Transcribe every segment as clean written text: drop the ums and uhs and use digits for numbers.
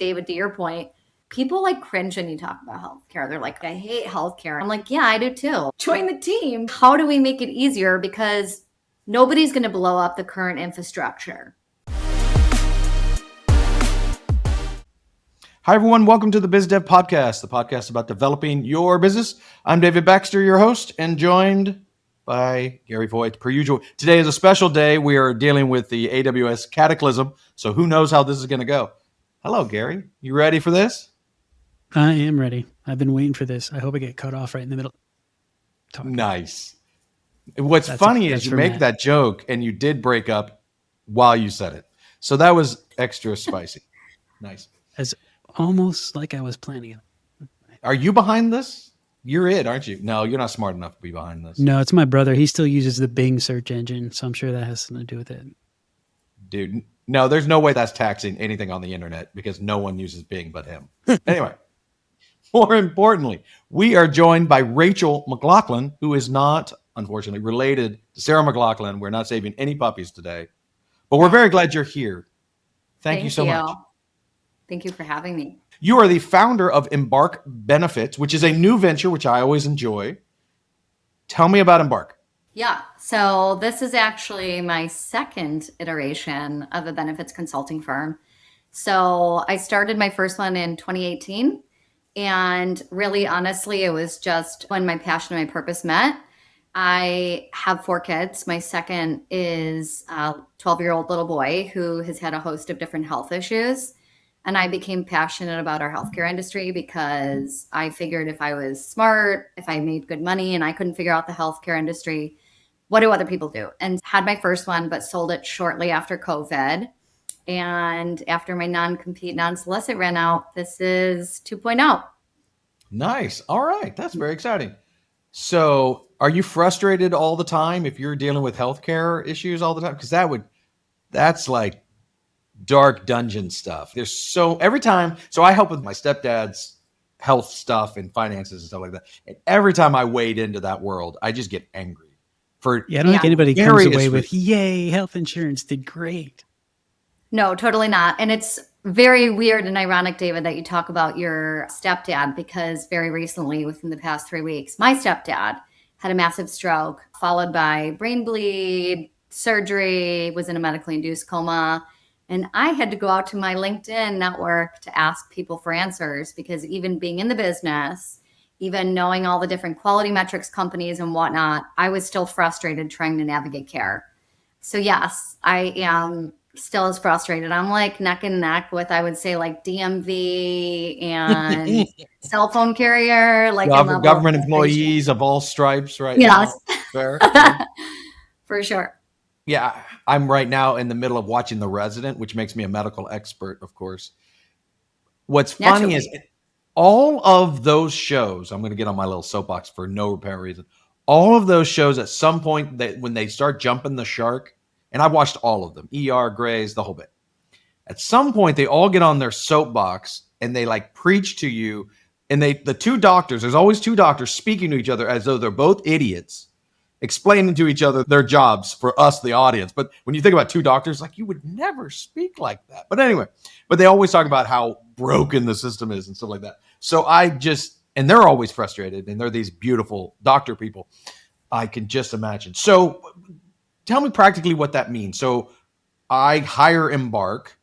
David, to your point, people like cringe when you talk about healthcare. They're like, I hate healthcare. I'm like, yeah, I do too. Join the team. How do we make it easier? Because nobody's going to blow up the current infrastructure. Hi, everyone. Welcome to the Biz Dev Podcast, the podcast about developing your business. I'm David Baxter, your host, and joined by Gary Voigt, per usual. Today is a special day. We are dealing with the AWS cataclysm, so who knows how this is going to go. Hello, Gary. You ready for this? I am ready. I've been waiting for this. I hope I get cut off right in the middle. Nice. What's funny is you make that joke, and you did break up while you said it. So that was extra spicy. Nice. As almost like I was planning it. Are you behind this? You're it, aren't you? No, you're not smart enough to be behind this. No, it's my brother. He still uses the Bing search engine, so I'm sure that has something to do with it. Dude, no, there's no way that's taxing anything on the internet because no one uses Bing but him. Anyway, more importantly, we are joined by Rachel McLauchlin, who is not, unfortunately, related to Sarah McLauchlin. We're not saving any puppies today, but we're very glad you're here. Thank you so much. Thank you for having me. You are the founder of Embark Benefits, which is a new venture, which I always enjoy. Tell me about Embark. Yeah, so this is actually my second iteration of a benefits consulting firm. So I started my first one in 2018. And really, honestly, it was just when my passion and my purpose met. I have 4 kids. My second is a 12-year-old little boy who has had a host of different health issues. And I became passionate about our healthcare industry because I figured if I was smart, if I made good money and I couldn't figure out the healthcare industry, what do other people do? And had my first one, but sold it shortly after COVID. And after my non-compete, non-solicit ran out, this is 2.0. Nice. All right. That's very exciting. So are you frustrated all the time if you're dealing with healthcare issues all the time? Because that's like dark dungeon stuff. There's every time. So I help with my stepdad's health stuff and finances and stuff like that. And every time I wade into that world, I just get angry. I don't think anybody comes away with, yay, health insurance did great. No, totally not. And it's very weird and ironic, David, that you talk about your stepdad, because very recently, within the past 3 weeks, my stepdad had a massive stroke followed by brain bleed, surgery, was in a medically induced coma. And I had to go out to my LinkedIn network to ask people for answers because even being in the business, even knowing all the different quality metrics companies and whatnot, I was still frustrated trying to navigate care. So yes, I am still as frustrated. I'm like neck and neck with, I would say, like DMV and cell phone carrier, like government employees of all stripes, right? Yes. Fair. For sure. Yeah, I'm right now in the middle of watching The Resident, which makes me a medical expert, of course. What's funny is all of those shows, I'm going to get on my little soapbox for no apparent reason. All of those shows at some point, when they start jumping the shark, and I've watched all of them, ER, Grays, the whole bit. At some point, they all get on their soapbox and they like preach to you. And the 2 doctors, there's always 2 doctors speaking to each other as though they're both idiots, explaining to each other their jobs for us, the audience. But when you think about 2 doctors, like you would never speak like that. But anyway, they always talk about how broken the system is and stuff like that. So and they're always frustrated, and they're these beautiful doctor people. I can just imagine. So tell me practically what that means. So I hire Embark.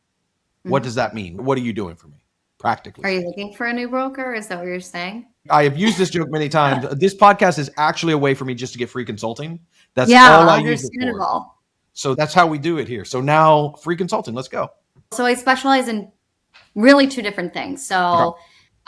What does that mean? What are you doing for me practically? Are you looking for a new broker? Is that what you're saying? I have used this joke many times. This podcast is actually a way for me just to get free consulting. That's all I use it for. So that's how we do it here. So now free consulting, let's go. So I specialize in really 2 different things. So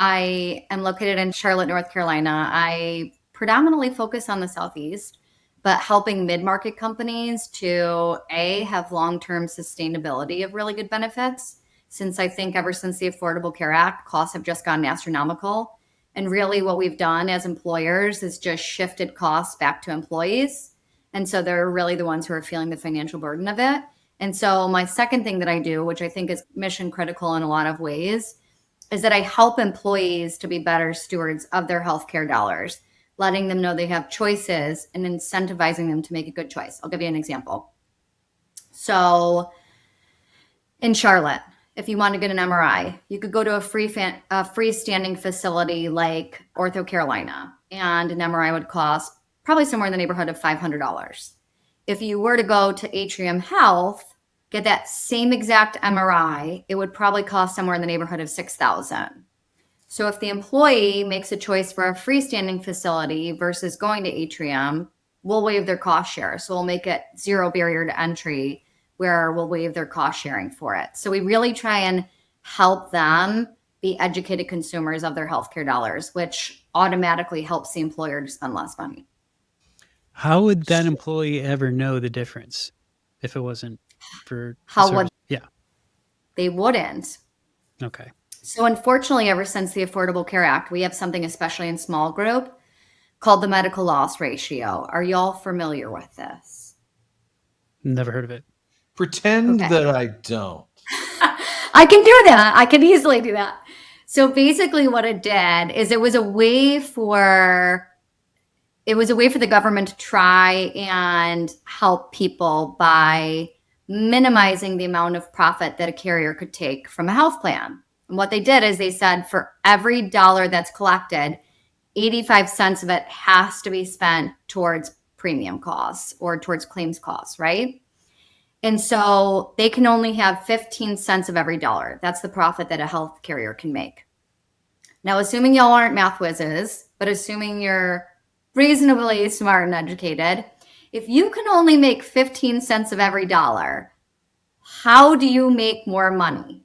I am located in Charlotte, North Carolina. I predominantly focus on the Southeast, but helping mid-market companies to have long-term sustainability of really good benefits. Since I think ever since the Affordable Care Act, costs have just gotten astronomical. And really what we've done as employers is just shifted costs back to employees. And so they're really the ones who are feeling the financial burden of it. And so my second thing that I do, which I think is mission critical in a lot of ways, is that I help employees to be better stewards of their healthcare dollars, letting them know they have choices and incentivizing them to make a good choice. I'll give you an example. So in Charlotte, if you want to get an MRI, you could go to a freestanding facility like Ortho Carolina, and an MRI would cost probably somewhere in the neighborhood of $500. If you were to go to Atrium Health, get that same exact MRI, it would probably cost somewhere in the neighborhood of $6,000. So if the employee makes a choice for a freestanding facility versus going to Atrium, we'll waive their cost share. So we'll make it zero barrier to entry, where we'll waive their cost sharing for it. So we really try and help them be educated consumers of their healthcare dollars, which automatically helps the employer to spend less money. How would that employee ever know the difference if it wasn't for They wouldn't. Okay. So unfortunately, ever since the Affordable Care Act, we have something, especially in small group, called the medical loss ratio. Are y'all familiar with this? Never heard of it. Pretend that I don't. I can do that. I can easily do that. So basically what it did is it was a way for the government to try and help people by minimizing the amount of profit that a carrier could take from a health plan. And what they did is they said for every dollar that's collected, 85 cents of it has to be spent towards premium costs or towards claims costs, right? And so they can only have 15 cents of every dollar. That's the profit that a health carrier can make. Now, assuming y'all aren't math whizzes, but assuming you're reasonably smart and educated, if you can only make 15 cents of every dollar, how do you make more money?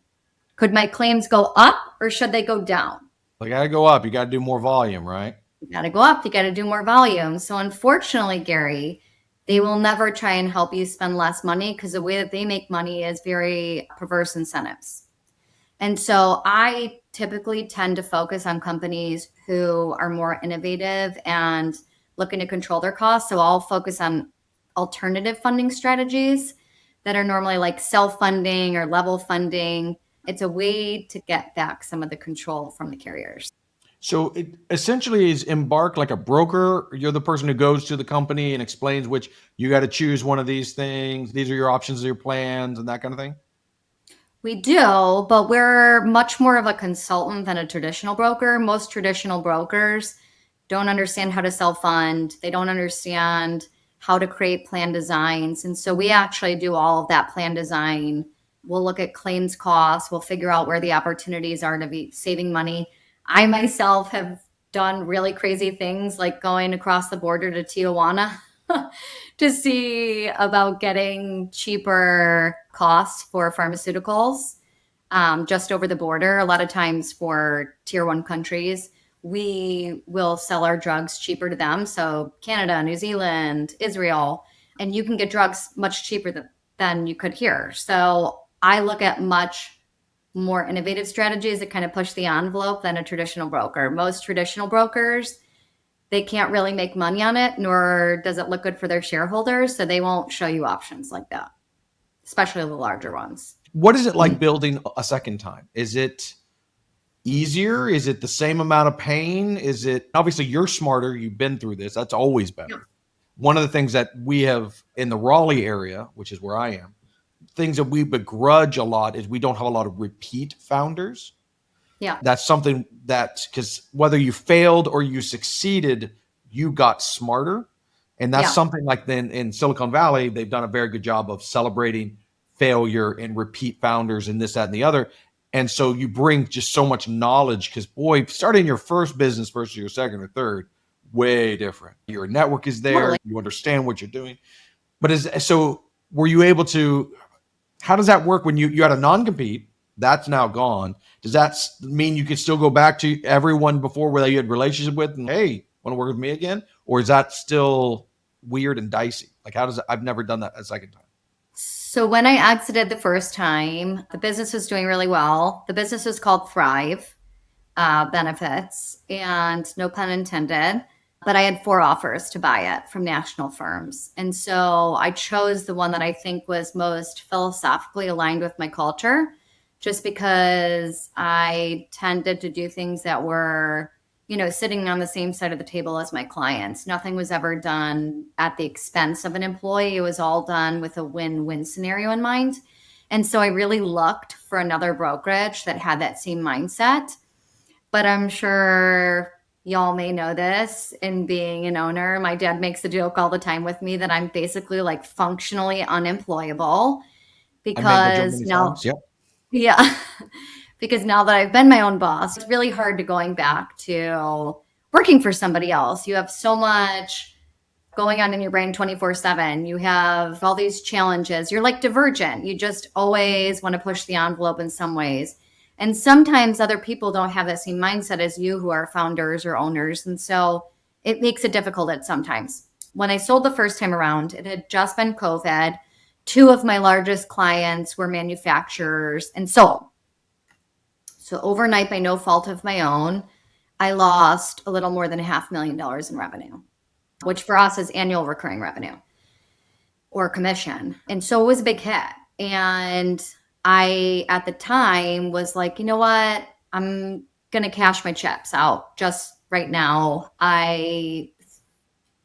Could my claims go up or should they go down? They got to go up. You got to do more volume, right? You got to go up. You got to do more volume. So unfortunately, Gary, they will never try and help you spend less money because the way that they make money is very perverse incentives. And so I typically tend to focus on companies who are more innovative and looking to control their costs. So I'll focus on alternative funding strategies that are normally like self-funding or level funding. It's a way to get back some of the control from the carriers. So it essentially is Embark like a broker. You're the person who goes to the company and explains which you got to choose one of these things. These are your options, your plans, and that kind of thing. We do, but we're much more of a consultant than a traditional broker. Most traditional brokers don't understand how to self-fund. They don't understand how to create plan designs. And so we actually do all of that plan design. We'll look at claims costs. We'll figure out where the opportunities are to be saving money. I myself have done really crazy things like going across the border to Tijuana to see about getting cheaper costs for pharmaceuticals just over the border. A lot of times for tier 1 countries, we will sell our drugs cheaper to them. So Canada, New Zealand, Israel, and you can get drugs much cheaper than you could here. So I look at much more innovative strategies that kind of push the envelope than a traditional broker. Most traditional brokers, they can't really make money on it, nor does it look good for their shareholders. So they won't show you options like that, especially the larger ones. What is it like building a second time? Is it easier? Is it the same amount of pain? Is it, obviously you're smarter, you've been through this, that's always better. Yeah. One of the things that we have in the Raleigh area, which is where I am, things that we begrudge a lot is we don't have a lot of repeat founders. Yeah. That's something that, because whether you failed or you succeeded, you got smarter. And that's something like then in Silicon Valley, they've done a very good job of celebrating failure and repeat founders and this, that, and the other. And so you bring just so much knowledge because, boy, starting your first business versus your second or third, way different. Your network is there. Totally. You understand what you're doing. But so were you able to, how does that work when you had a non-compete? That's now gone. Does that mean you could still go back to everyone before where you had relationship with and, hey, want to work with me again? Or is that still weird and dicey? Like, how does it, I've never done that a second time. So when I exited the first time, the business was doing really well. The business was called Thrive Benefits, and no pun intended, but I had 4 offers to buy it from national firms. And so I chose the one that I think was most philosophically aligned with my culture, just because I tended to do things that were, sitting on the same side of the table as my clients. Nothing was ever done at the expense of an employee. It was all done with a win-win scenario in mind. And so I really looked for another brokerage that had that same mindset. But I'm sure y'all may know this in being an owner. My dad makes a joke all the time with me that I'm basically like functionally unemployable I made that joke because many now, times. Yep. yeah, because now that I've been my own boss, it's really hard to going back to working for somebody else. You have so much going on in your brain 24/7. You have all these challenges. You're like divergent. You just always want to push the envelope in some ways. And sometimes other people don't have that same mindset as you who are founders or owners. And so it makes it difficult at sometimes. When I sold the first time around, it had just been COVID. Two of my largest clients were manufacturers and sold. So overnight, by no fault of my own, I lost a little more than $500,000 in revenue, which for us is annual recurring revenue or commission. And so it was a big hit. And I, at the time, was like, you know what? I'm going to cash my chips out just right now. The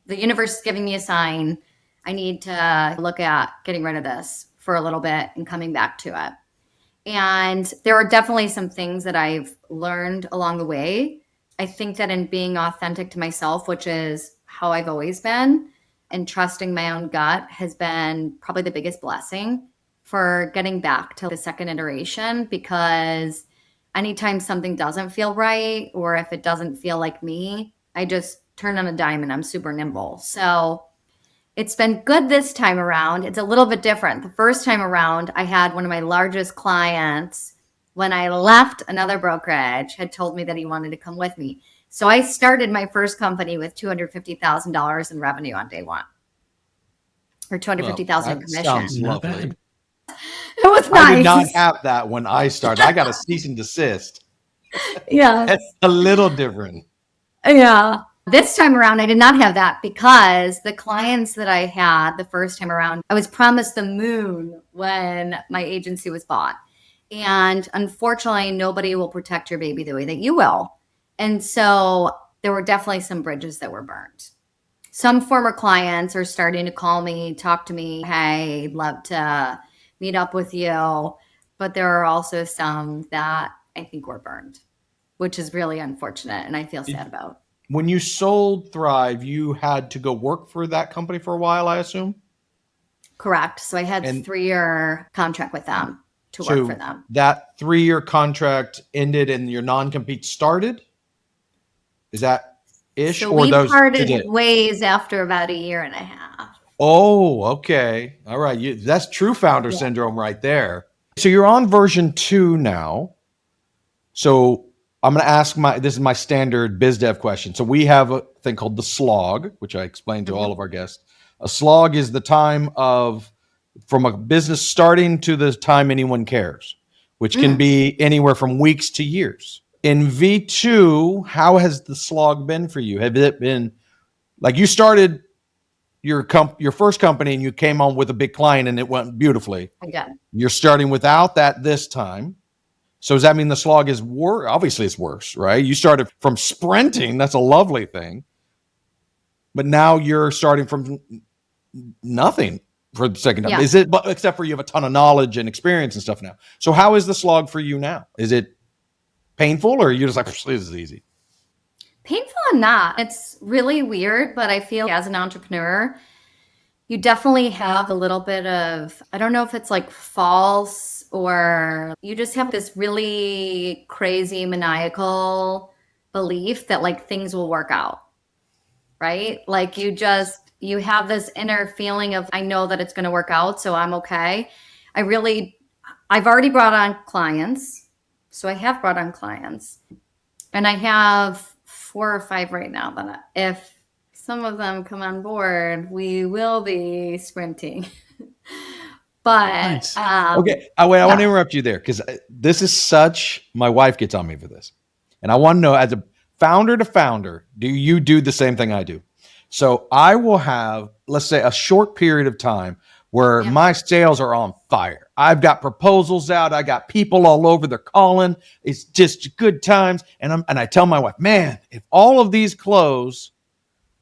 universe is giving me a sign. I need to look at getting rid of this for a little bit and coming back to it. And there are definitely some things that I've learned along the way. I think that in being authentic to myself, which is how I've always been, and trusting my own gut has been probably the biggest blessing for getting back to the second iteration, because anytime something doesn't feel right, or if it doesn't feel like me, I just turn on a dime and I'm super nimble. So it's been good this time around. It's a little bit different. The first time around, I had one of my largest clients, when I left another brokerage, had told me that he wanted to come with me. So I started my first company with $250,000 in revenue on day one, or $250,000 in commission. Sounds Not lovely. bad. It was I did not nice. have that when I started. I got a cease and desist. Yeah. That's a little different. Yeah. This time around, I did not have that because the clients that I had the first time around, I was promised the moon when my agency was bought. And unfortunately, nobody will protect your baby the way that you will. And so there were definitely some bridges that were burnt. Some former clients are starting to call me, talk to me. Hey, I'd love to meet up with you. But there are also some that I think were burned, which is really unfortunate. And I feel sad about. When you sold Thrive, you had to go work for that company for a while, I assume? Correct. So I had a 3-year contract with them to work for them. That 3-year contract ended and your non-compete started? Is that ish? So or we those parted today? ways after about 1.5 years. Oh, okay. All right. That's true founder syndrome right there. So you're on version 2 now. So I'm going to ask this is my standard biz dev question. So we have a thing called the slog, which I explained to all of our guests. A slog is the time from a business starting to the time anyone cares, which can be anywhere from weeks to years. In V2, how has the slog been for you? Have it been like you started your first company and you came on with a big client and it went beautifully? I did. You're starting without that this time. So does that mean the slog is worse? Obviously it's worse, right? You started from sprinting. That's a lovely thing. But now you're starting from nothing for the second time. Is it, except for you have a ton of knowledge and experience and stuff now. So how is the slog for you now? Is it painful, or are you just like, this is easy? Painful and not. It's really weird, but I feel as an entrepreneur, you definitely have a little bit of, I don't know if it's like false, or you just have this really crazy maniacal belief that like things will work out, right? Like you have this inner feeling of, I know that it's going to work out, so I'm okay. I've already brought on clients. So I have brought on clients, and I have 4 or 5 right now that if some of them come on board, we will be sprinting. But Nice. Okay, I want to interrupt you there because this is my wife gets on me for this. And I want to know, as a founder to founder, do you do the same thing I do? So I will have, let's say, a short period of time where my sales are on fire. I've got proposals out. I got people all over. They're calling. It's just good times. And I tell my wife, man, if all of these close,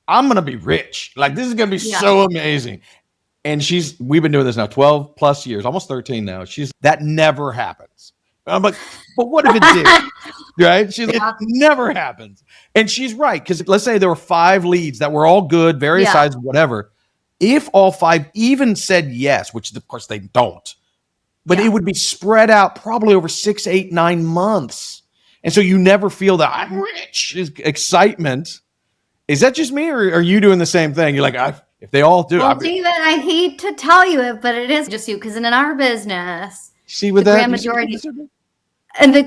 I'm going to be rich. Like, this is going to be so amazing. And we've been doing this now 12 plus years, almost 13 now. That never happens. I'm like, but what if it did? Right? She's like, it never happens. And she's right. Because let's say there were 5 leads that were all good, various sizes, whatever. If all 5 even said yes, which of course they don't, but it would be spread out probably over 6, 8, 9 months. And so you never feel that I'm rich excitement. Is that just me, or are you doing the same thing? You're like, if they all do. Well, David, I hate to tell you it, but it is just you. Because in our business, see with the that,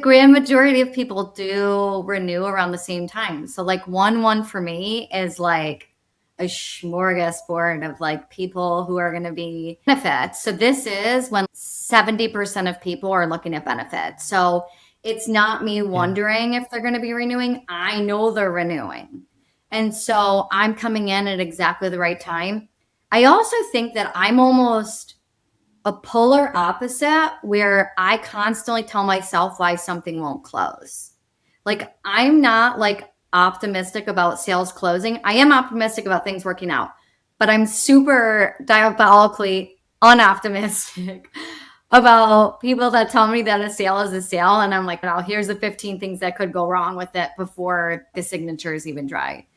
grand majority of people do renew around the same time. So like 1/1 for me is like a smorgasbord of like people who are going to be benefits. So this is when 70% of people are looking at benefits. So it's not me wondering if they're going to be renewing. I know they're renewing. And so I'm coming in at exactly the right time. I also think that I'm almost a polar opposite where I constantly tell myself why something won't close. Like I'm not like optimistic about sales closing. I am optimistic about things working out, but I'm super diabolically unoptimistic about people that tell me that a sale is a sale. And I'm like, well, here's the 15 things that could go wrong with it before the signature is even dry.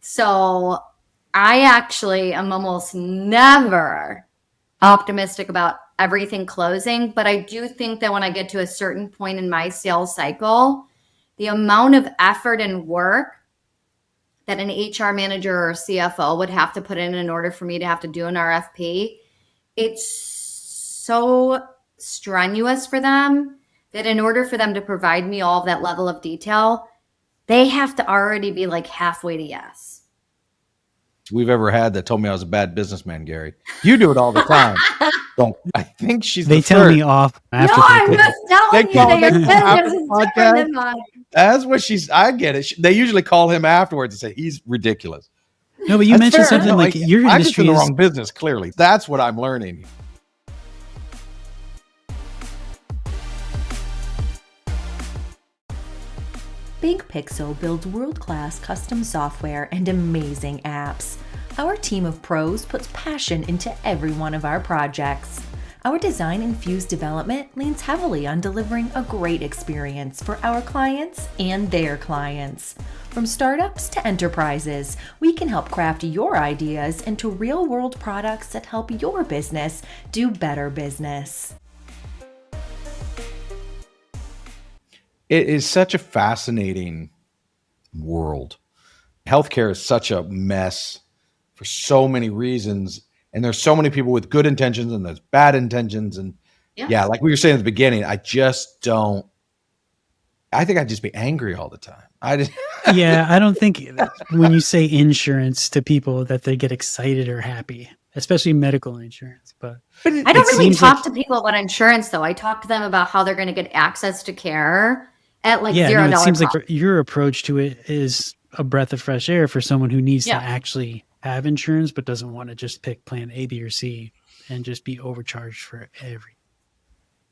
So I actually am almost never optimistic about everything closing, but I do think that when I get to a certain point in my sales cycle, the amount of effort and work that an HR manager or CFO would have to put in order for me to have to do an RFP, it's so strenuous for them that in order for them to provide me all of that level of detail, they have to already be like halfway to yes. We've ever had that told me I was a bad businessman, Gary. You do it all the time. So I think They tell me off after. No, I'm just telling you that your business is different than mine. That's what I get it. They usually call him afterwards and say, he's ridiculous. No, but you mentioned something like your industry I'm just in the wrong business, clearly. That's what I'm learning. Big Pixel builds world-class custom software and amazing apps. Our team of pros puts passion into every one of our projects. Our design-infused development leans heavily on delivering a great experience for our clients and their clients. From startups to enterprises, we can help craft your ideas into real-world products that help your business do better business. It is such a fascinating world. Healthcare is such a mess for so many reasons. And there's so many people with good intentions and there's bad intentions. And like we were saying at the beginning, I think I'd just be angry all the time. I don't think when you say insurance to people that they get excited or happy, especially medical insurance. But I don't really talk to people about insurance, though. I talk to them about how they're going to get access to care at like $0. It seems like your approach to it is a breath of fresh air for someone who needs to actually have insurance, but doesn't want to just pick plan A, B, or C and just be overcharged for everything.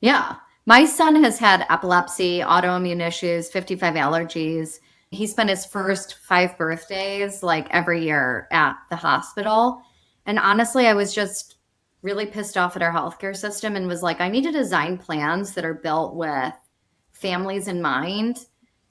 Yeah. My son has had epilepsy, autoimmune issues, 55 allergies. He spent his first 5 birthdays like every year at the hospital. And honestly, I was just really pissed off at our healthcare system and was like, I need to design plans that are built with families in mind.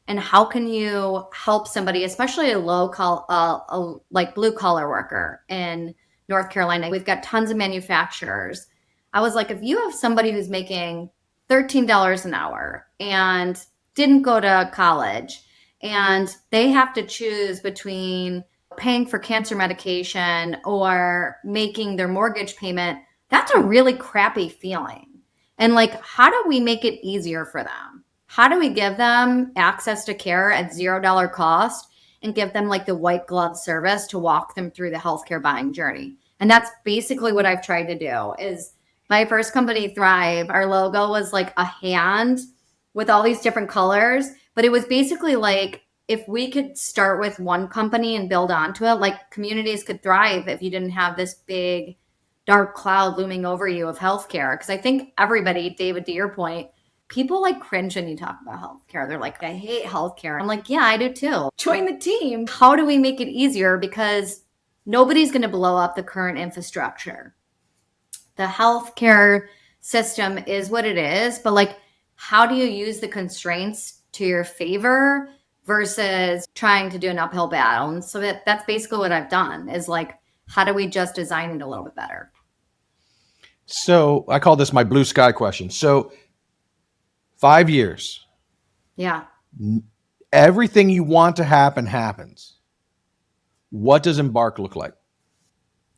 And how can you help somebody, especially a like blue collar worker in North Carolina? We've got tons of manufacturers. I was like, if you have somebody who's making $13 an hour and didn't go to college and they have to choose between paying for cancer medication or making their mortgage payment, that's a really crappy feeling. And like, how do we make it easier for them? How do we give them access to care at $0 cost and give them like the white glove service to walk them through the healthcare buying journey? And that's basically what I've tried to do. Is my first company, Thrive, our logo was like a hand with all these different colors, but it was basically like, if we could start with one company and build onto it, like communities could thrive if you didn't have this big dark cloud looming over you of healthcare. Because I think everybody, David, to your point, people like cringe when you talk about healthcare. They're like, I hate healthcare. I'm like, yeah, I do too. Join the team. How do we make it easier? Because nobody's going to blow up the current infrastructure. the healthcare system is what it is, but like, how do you use the constraints to your favor versus trying to do an uphill battle? And so that's basically what I've done, is like, how do we just design it a little bit better? So I call this my blue sky question. So 5 years, Yeah. everything you want to happen happens. What does Embark look like?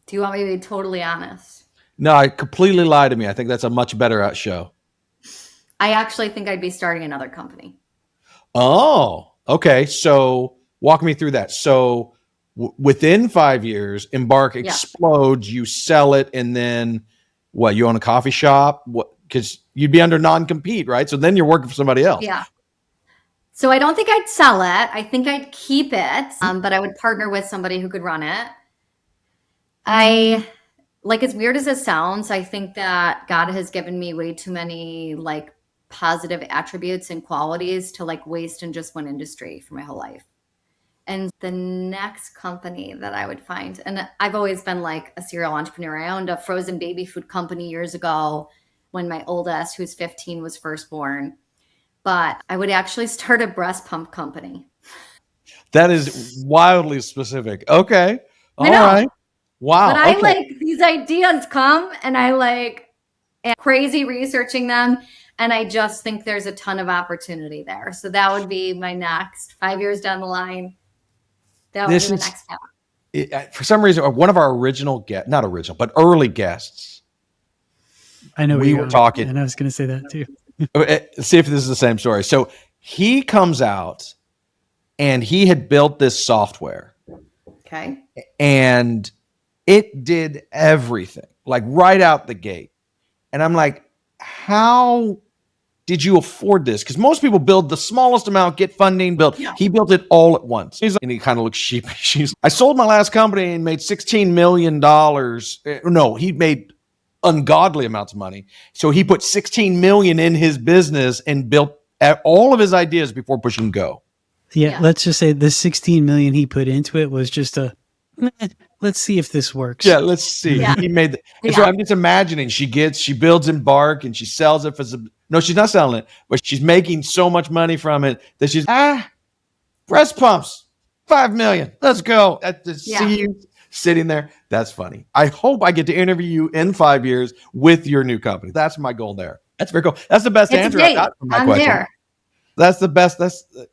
Do you want me to be totally honest? No, I completely lied to me. I think that's a much better show. I actually think I'd be starting another company. Oh, okay. So walk me through that. So within 5 years, Embark explodes, you sell it, and then what? You own a coffee shop? What? Because you'd be under non-compete, right? So then you're working for somebody else. Yeah. So I don't think I'd sell it. I think I'd keep it, but I would partner with somebody who could run it. Like, as weird as it sounds, I think that God has given me way too many like positive attributes and qualities to like waste in just one industry for my whole life. And the next company that I would find, and I've always been like a serial entrepreneur. I owned a frozen baby food company years ago when my oldest, who's 15, was first born. But I would actually start a breast pump company. That is wildly specific. Okay. All right. Wow. But I like these ideas come, and I like am crazy researching them. And I just think there's a ton of opportunity there. So that would be my next 5 years down the line. That would be the next step. For some reason, one of our original guests, not original, but early guests. I know we were talking. And I was going to say that too. See if this is the same story. So he comes out and he had built this software. Okay. And it did everything, like right out the gate. And I'm like, how did you afford this? Because most people build the smallest amount, get funding, build. Yeah. He built it all at once. And he kind of looks sheepish. I sold my last company and made $16 million. No, he made ungodly amounts of money. So he put 16 million in his business and built all of his ideas before pushing go. Yeah, let's just say the 16 million he put into it was just let's see if this works. Yeah, let's see. Yeah. He made so I'm just imagining she builds Embark and she sells it for some. No, she's not selling it, but she's making so much money from it that she's breast pumps, 5 million. Let's go. See you sitting there. That's funny. I hope I get to interview you in 5 years with your new company. That's my goal there. That's very cool. That's the best answer I got from my question. There. That's the best.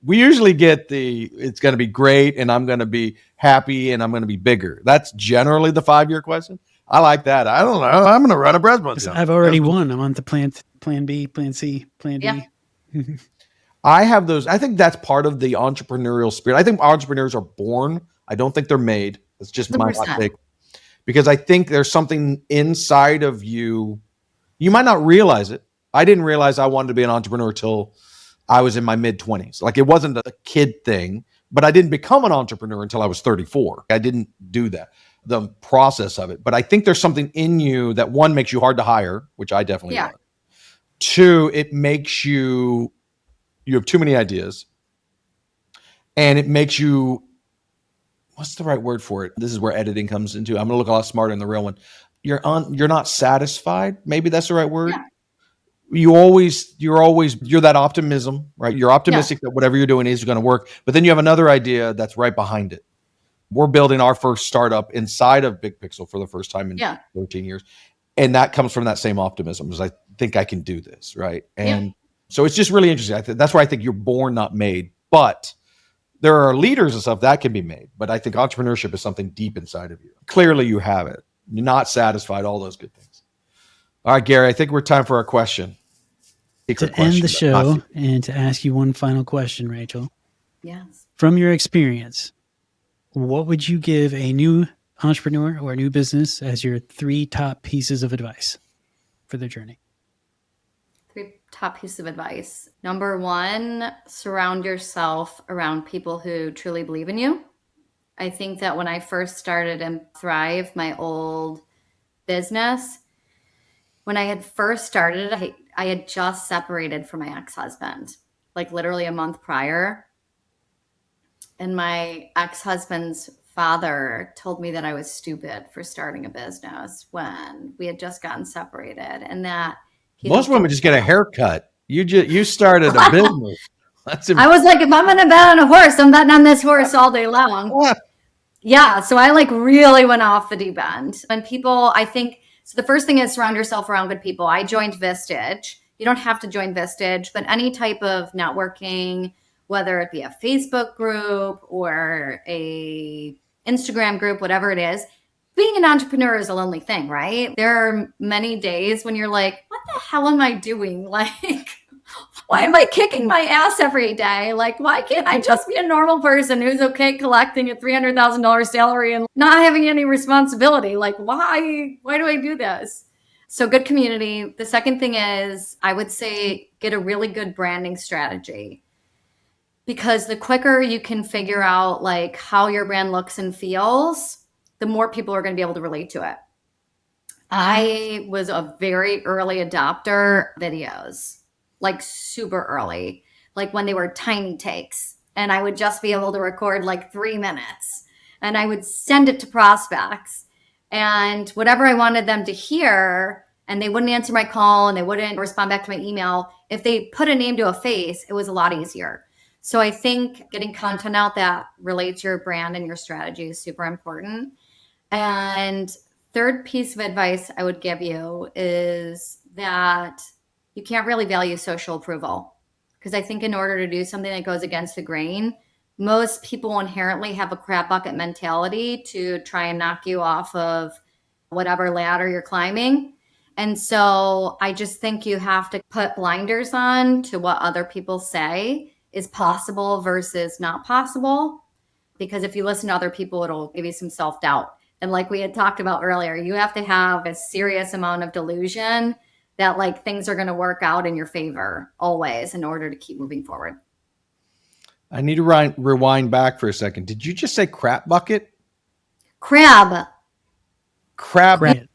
We usually get it's going to be great and I'm going to be happy and I'm going to be bigger. That's generally the 5 year question. I like that. I don't know. I'm going to run a breast pump. I've already won. I'm on to plan B, plan C, plan D. Yeah. I have those. I think that's part of the entrepreneurial spirit. I think entrepreneurs are born. I don't think they're made. It's just 100%. My hot take. Because I think there's something inside of you. You might not realize it. I didn't realize I wanted to be an entrepreneur till I was in my mid-20s. Like, it wasn't a kid thing, but I didn't become an entrepreneur until I was 34. I didn't do that, the process of it. But I think there's something in you that, one, makes you hard to hire, which I definitely want. Two, it makes you have too many ideas. And it makes you, what's the right word for it? This is where editing comes into. I'm going to look a lot smarter in the real one. You're not satisfied. Maybe that's the right word. Yeah. You're that optimism, right? You're optimistic that whatever you're doing is going to work. But then you have another idea that's right behind it. We're building our first startup inside of Big Pixel for the first time in 13 years. And that comes from that same optimism, because I think I can do this, right? And so it's just really interesting. That's why I think you're born, not made. But there are leaders and stuff that can be made. But I think entrepreneurship is something deep inside of you. Clearly you have it. You're not satisfied, all those good things. All right, Gary, I think we're time for our question. To end the show and to ask you one final question, Rachel. Yes. From your experience, what would you give a new entrepreneur or a new business as your 3 top pieces of advice for their journey? 3 top pieces of advice. Number 1, surround yourself around people who truly believe in you. I think that when I first started in Thrive, my old business, when I had first started, I had just separated from my ex-husband, like literally a month prior. And my ex-husband's father told me that I was stupid for starting a business when we had just gotten separated, and that most women just get a haircut. You started a business. I was like, if I'm going to bet on a horse, I'm betting on this horse all day long. Yeah. So I like really went off the deep end. And people, I think, so the first thing is surround yourself around good people. I joined Vistage. You don't have to join Vistage, but any type of networking, whether it be a Facebook group or a Instagram group, whatever it is, being an entrepreneur is a lonely thing, right? There are many days when you're like, what the hell am I doing? Like, why am I kicking my ass every day? Like, why can't I just be a normal person who's okay collecting a $300,000 salary and not having any responsibility? Like, why do I do this? So good community. The second thing is, I would say, get a really good branding strategy, because the quicker you can figure out like how your brand looks and feels, the more people are going to be able to relate to it. I was a very early adopter of videos, like super early, like when they were tiny takes, and I would just be able to record like 3 minutes, and I would send it to prospects, and whatever I wanted them to hear, and they wouldn't answer my call and they wouldn't respond back to my email. If they put a name to a face, it was a lot easier. So I think getting content out that relates to your brand and your strategy is super important. And third piece of advice I would give you is that you can't really value social approval, because I think in order to do something that goes against the grain, most people inherently have a crab bucket mentality to try and knock you off of whatever ladder you're climbing. And so I just think you have to put blinders on to what other people say is possible versus not possible. Because if you listen to other people, it'll give you some self-doubt. And like we had talked about earlier, you have to have a serious amount of delusion that like things are going to work out in your favor always in order to keep moving forward. I need to rewind back for a second. Did you just say crap bucket? Crab.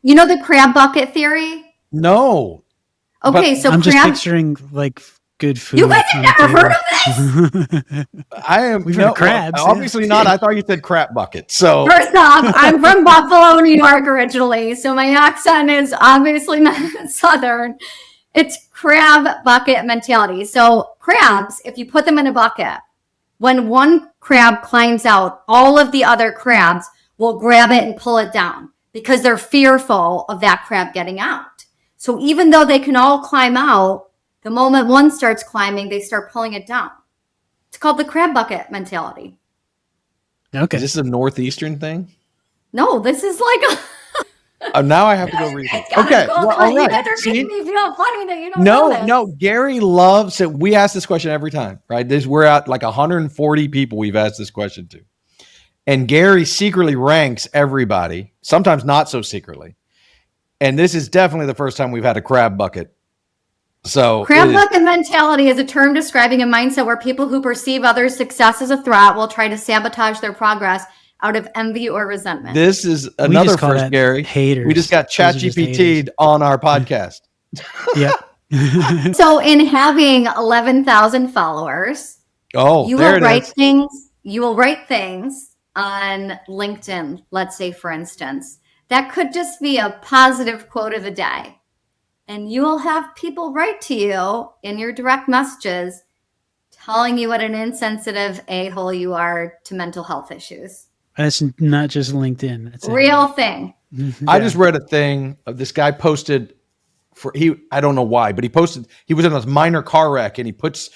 You know the crab bucket theory? No. Okay, so I'm just picturing like good food. You guys have never heard of this? We've heard of crabs. Obviously not. I thought you said crap bucket. So first off, I'm from Buffalo, New York originally, so my accent is obviously not Southern. It's crab bucket mentality. So crabs, if you put them in a bucket, when one crab climbs out, all of the other crabs will grab it and pull it down because they're fearful of that crab getting out. So even though they can all climb out, the moment one starts climbing, they start pulling it down. It's called the crab bucket mentality. Okay. Is this a Northeastern thing? No, this is like now I have to go read it. Okay. Well, all right. You guys are making me feel funny that you don't know this. No. Gary loves it. We ask this question every time, right? We're at like 140 people we've asked this question to. And Gary secretly ranks everybody, sometimes not so secretly. And this is definitely the first time we've had a crab bucket. So crab bucket mentality is a term describing a mindset where people who perceive others' success as a threat will try to sabotage their progress out of envy or resentment. This is another first, Gary. Haters. We just got ChatGPT'd on our podcast. Yeah. So in having 11,000 followers, you will write things. You will write things on LinkedIn, let's say, for instance, that could just be a positive quote of the day. And you will have people write to you in your direct messages telling you what an insensitive a-hole you are to mental health issues. That's not just LinkedIn. That's real thing. I just read a thing of this guy posted I don't know why, but he was in a minor car wreck and he puts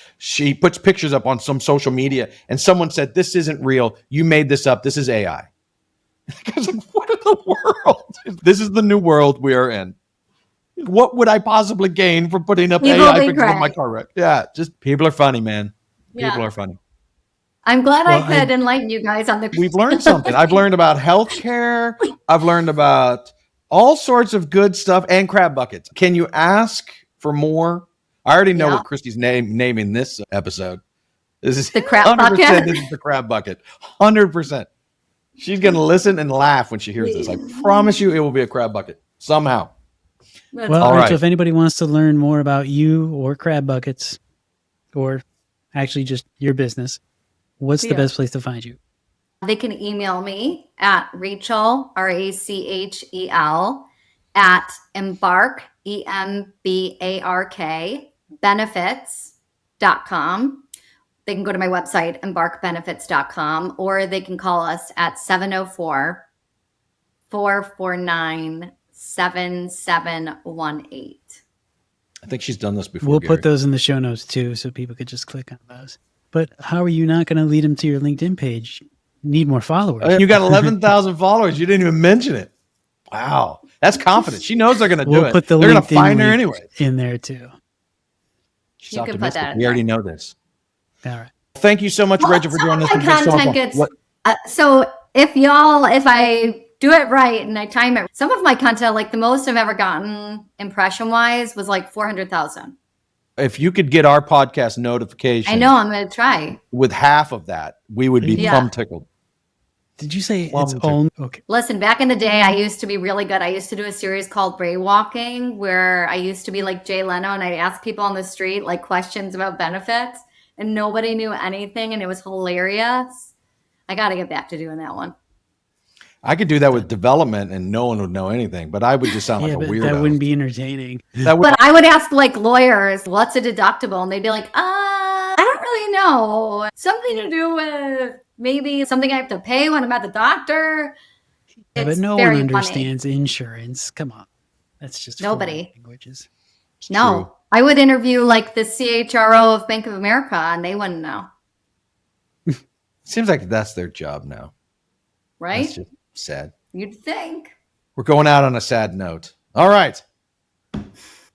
pictures up on some social media and someone said, "This isn't real. You made this up. This is AI." I was like, what in the world? This is the new world we are in. What would I possibly gain from putting up AI pictures of my car wreck? Yeah, just people are funny, man. People are funny. I'm glad I could enlighten you guys on the. We've learned something. I've learned about healthcare. I've learned about all sorts of good stuff and crab buckets. Can you ask for more? I already know what Christy's naming this episode. This is the crab bucket. This is the crab bucket. 100%. She's going to listen and laugh when she hears this. I promise you it will be a crab bucket somehow. Well, Rachel, if anybody wants to learn more about you or crab buckets, or actually just your business, what's the best place to find you? They can email me at Rachel, Rachel, at Embark, EMBARK, benefits.com. They can go to my website, embarkbenefits.com, or they can call us at 704-449-7718. I think she's done this before. We'll Gary. put those in the show notes too, so people could just click on those. But how are you not going to lead them to your LinkedIn page? Need more followers. You got 11,000 followers. You didn't even mention it. Wow. That's confident. She knows they're going to do it. Put the they're going to LinkedIn find her link anyway. in there too. She's You can put optimistic. that in We already there. know this. All right. Thank you so much, Rachel, for joining us. My content gets, so if I do it right and I time it, some of my content, like the most I've ever gotten impression wise was like 400,000. If you could get our podcast notification, I know, I'm going to try. with half of that, we would be plumb tickled. Did you say Plum it's ticket. own? Okay. Listen, back in the day, I used to be really good. I used to do a series called Bray Walking, where I used to be like Jay Leno, and I'd ask people on the street like questions about benefits, and nobody knew anything, and it was hilarious. I got to get back to doing that one. I could do that with development, and no one would know anything, but I would just sound like a but weirdo. that wouldn't be entertaining. But I would ask like lawyers, what's a deductible? And they'd be like, I don't really know. Something to do with maybe something I have to pay when I'm at the doctor. Yeah, but It's no one very understands insurance. Come on. That's just Nobody. foreign languages. No, True. I would interview like the CHRO of Bank of America and they wouldn't know. Seems like that's their job now. Right? That's just sad. You'd think. We're going out on a sad note. All right.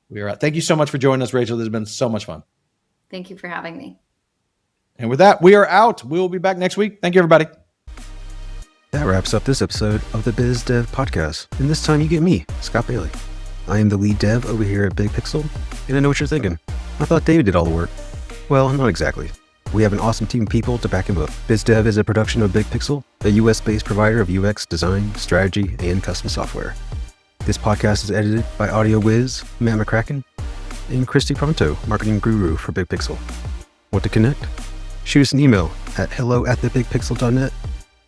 We are out. Thank you so much for joining us, Rachel. This has been so much fun. Thank you for having me. And with that, we are out. We'll be back next week. Thank you, everybody. That wraps up this episode of the Biz Dev Podcast. And this time you get me, Scott Bailey. I am the lead dev over here at Big Pixel, and I know what you're thinking. I thought David did all the work. Well, not exactly. We have an awesome team of people to back him up. BizDev is a production of Big Pixel, a US-based provider of UX design, strategy, and custom software. This podcast is edited by Audio Wiz, Matt McCracken, and Christy Pronto, marketing guru for Big Pixel. Want to connect? Shoot us an email at hello@thebigpixel.net,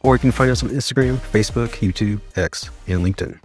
or you can find us on Instagram, Facebook, YouTube, X, and LinkedIn.